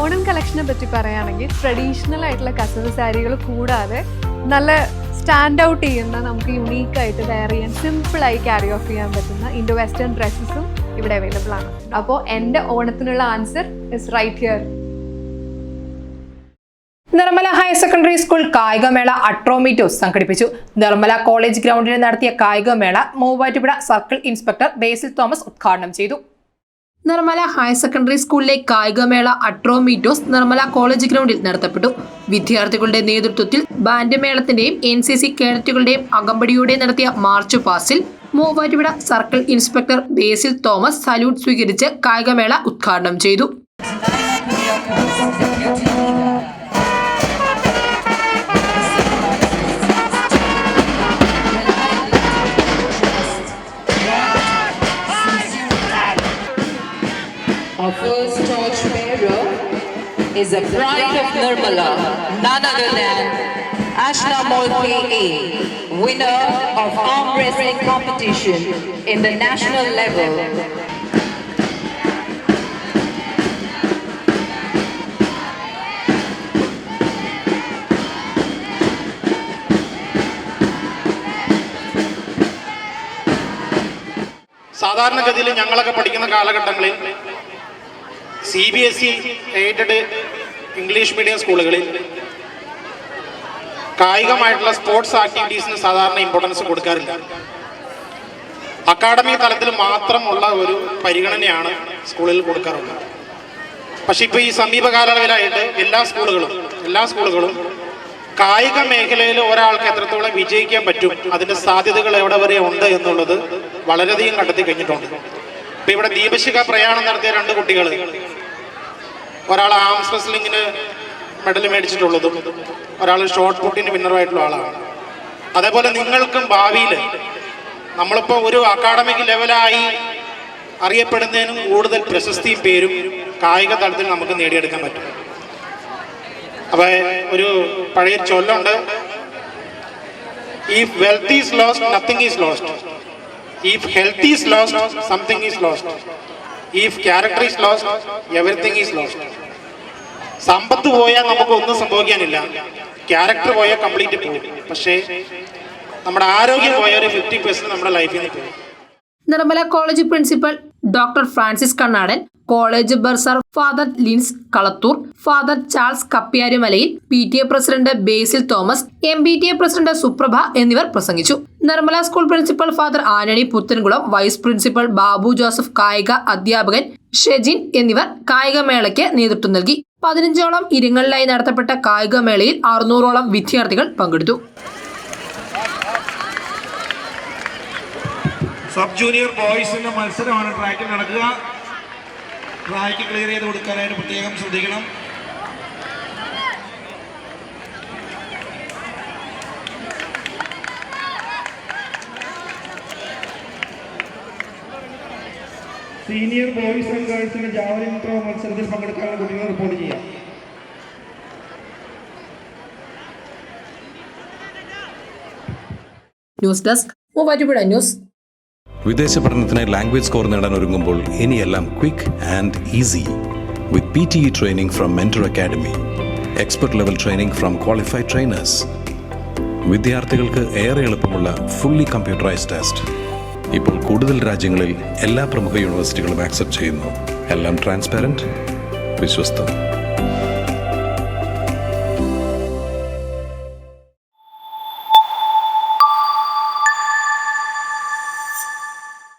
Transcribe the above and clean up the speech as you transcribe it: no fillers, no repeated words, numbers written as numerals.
ഓണം കളക്ഷനെ പറ്റി പറയുകയാണെങ്കിൽ ട്രഡീഷണൽ ആയിട്ടുള്ള കസവ് സാരികൾ കൂടാതെ നല്ല സ്റ്റാൻഡ് ഔട്ട് ചെയ്യുന്ന നമുക്ക് യുണീക്കായിട്ട് വെയർ ചെയ്യാൻ സിമ്പിളായി ക്യാരി ഓഫ് ചെയ്യാൻ പറ്റുന്ന ഇൻഡോ വെസ്റ്റേൺ ഡ്രസ്സസും ഇവിടെ അവൈലബിൾ ആണ്. അപ്പോൾ എൻ്റെ ഓണത്തിനുള്ള answer is right here. Nirmala higher secondary school കായികമേള അട്രോമീറ്റോസ് സംഘടിപ്പിച്ചു. നിർമ്മല കോളേജ് ഗ്രൗണ്ടിൽ നടത്തിയ കായികമേള Muvattupuzha circle inspector Basil Thomas ഉദ്ഘാടനം ചെയ്തു. നിർമ്മല ഹയർ സെക്കൻഡറി സ്കൂളിലെ കായികമേള അട്രോമീറ്റോസ് നിർമ്മല കോളേജ് ഗ്രൗണ്ടിൽ നടത്തപ്പെട്ടു. വിദ്യാർത്ഥികളുടെ നേതൃത്വത്തിൽ ബാൻഡ് മേളത്തിന്റെയും NCC കേഡറ്റുകളുടെയും അകമ്പടിയോടെ നടത്തിയ March പാസ്റ്റിൽ Muvattupuzha circle inspector Basil Thomas salute സ്വീകരിച്ച് കായികമേള ഉദ്ഘാടനം ചെയ്തു. Our first torch bearer is a pride of Nirmala, none other than Ashna Molke, winner of arm wrestling competition in the national level. സാധാരണഗതിയിൽ ഞങ്ങളൊക്കെ പഠിക്കുന്ന കാലഘട്ടങ്ങളിൽ CBSE എയ്ഡഡ് ഇംഗ്ലീഷ് മീഡിയം സ്കൂളുകളിൽ കായികമായിട്ടുള്ള സ്പോർട്സ് ആക്ടിവിറ്റീസിന് സാധാരണ ഇമ്പോർട്ടൻസ് കൊടുക്കാറില്ല. അക്കാഡമി തലത്തിൽ മാത്രമുള്ള ഒരു പരിഗണനയാണ് സ്കൂളിൽ കൊടുക്കാറുള്ളത്. പക്ഷെ ഇപ്പോൾ ഈ സമീപ കാലയളവിലായിട്ട് എല്ലാ സ്കൂളുകളും കായിക മേഖലയിൽ ഒരാൾക്ക് എത്രത്തോളം വിജയിക്കാൻ പറ്റും, അതിൻ്റെ സാധ്യതകൾ എവിടെ വരെ ഉണ്ട് എന്നുള്ളത് വളരെയധികം കണ്ടെത്തി കഴിഞ്ഞിട്ടുണ്ട്. ഇപ്പം ഇവിടെ ദീപശിഖ പ്രയാണം നടത്തിയ 2 കുട്ടികൾ, ഒരാൾ ആംസ് റെസ്ലിങ്ങിന് മെഡൽ മേടിച്ചിട്ടുള്ളതും ഒരാൾ ഷോർട്ട് പുട്ടിന് വിന്നറുമായിട്ടുള്ള ആളാണ്. അതേപോലെ നിങ്ങൾക്കും ഭാവിയിൽ നമ്മളിപ്പോൾ ഒരു അക്കാഡമിക് ലെവലായി അറിയപ്പെടുന്നതിനും കൂടുതൽ പ്രശസ്തിയും പേരും കായിക തലത്തിൽ നമുക്ക് നേടിയെടുക്കാൻ പറ്റും. അപ്പോൾ ഒരു പഴയ ചൊല്ലുണ്ട്, if wealth is lost, nothing is lost. If health is lost, something is lost. If character is lost, everything is lost. സമ്പത്ത് പോയാൽ നമുക്കൊന്നും സംഭവിക്കാനില്ല, ക്യാരക്ടർ പോയാൽ കംപ്ലീറ്റ് പോകും. പക്ഷേ നമ്മുടെ ആരോഗ്യം പോയാൽ ഒരു 50% നമ്മുടെ ലൈഫിൽ നിന്ന് പോകും. Nirmala college principal doctor Francis Kannadan, college bursar father Lins Kalathoor, father Charles Kappyarumalayil, PTA president Basil Thomas, MPTA president Suprabha എന്നിവർ പ്രസംഗിച്ചു. Nirmala school principal father Antony Puthenkulam, vice principal Babu Joseph, കായിക അധ്യാപകൻ ഷെജിൻ എന്നിവർ കായികമേളയ്ക്ക് നേതൃത്വം നൽകി. 15ഓളം ഇനങ്ങളിലായി നടത്തപ്പെട്ട കായികമേളയിൽ 600ഓളം വിദ്യാർത്ഥികൾ പങ്കെടുത്തു. സബ് ജൂനിയർ ബോയ്സിന്റെ മത്സരമാണ് ട്രാക്കിൽ നടക്കുക. ട്രാക്ക് ക്ലിയർ ചെയ്ത് കൊടുക്കാനായിട്ട് പ്രത്യേകം ശ്രദ്ധിക്കണം. സീനിയർ ബോയ്സ് ആൻഡ് ഗേൾസിന്റെ ജാവലിൻ ത്രോ മത്സരത്തിൽ പങ്കെടുക്കാനുള്ള കുട്ടികളെ റിപ്പോർട്ട് ചെയ്യാം. News desk Muvattupuzha news. വിദേശ പഠനത്തിനായി ലാംഗ്വേജ് സ്കോർ നേടാൻ ഒരുങ്ങുമ്പോൾ ഇനിയെല്ലാം quick and easy with PTE training from mentor academy, expert level training from qualified trainers. വിദ്യാർത്ഥികൾക്ക് ഏറെ എളുപ്പമുള്ള ഫുള്ളി കമ്പ്യൂട്ടറൈസ്ഡ് ടെസ്റ്റ് ഇപ്പോൾ കൂടുതൽ രാജ്യങ്ങളിൽ എല്ലാ പ്രമുഖ യൂണിവേഴ്സിറ്റികളും ആക്സെപ്റ്റ് ചെയ്യുന്നു. എല്ലാം ട്രാൻസ്പാരന്റ്, വിശ്വസ്തം.